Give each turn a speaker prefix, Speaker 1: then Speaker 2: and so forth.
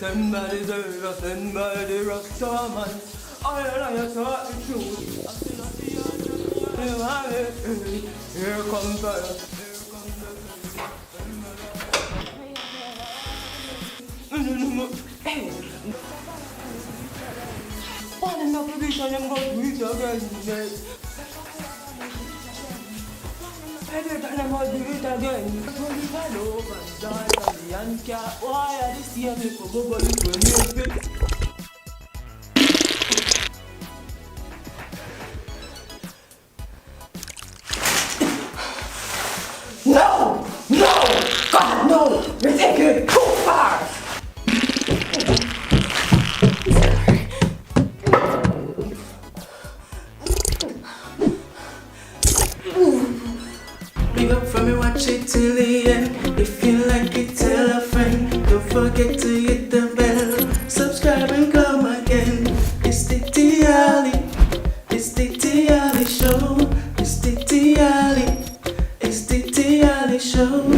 Speaker 1: Somebody serve, somebody rock someone. I saw it true. Here comes fire. Paano nakikita niyang mag-tweet again? Pwede ka na mag-tweet again. Kung kalokan dahil yan kaya wala di siya may pagbabalik ko niya. No! No! God, no! You're taking it too far! Big up for me, watch it till the end. If you like it, tell a friend. Don't forget to hit the bell. Subscribe and come again. It's the Dihalli. It's the Dihalli show. It's the Dihalli. It's the Dihalli show.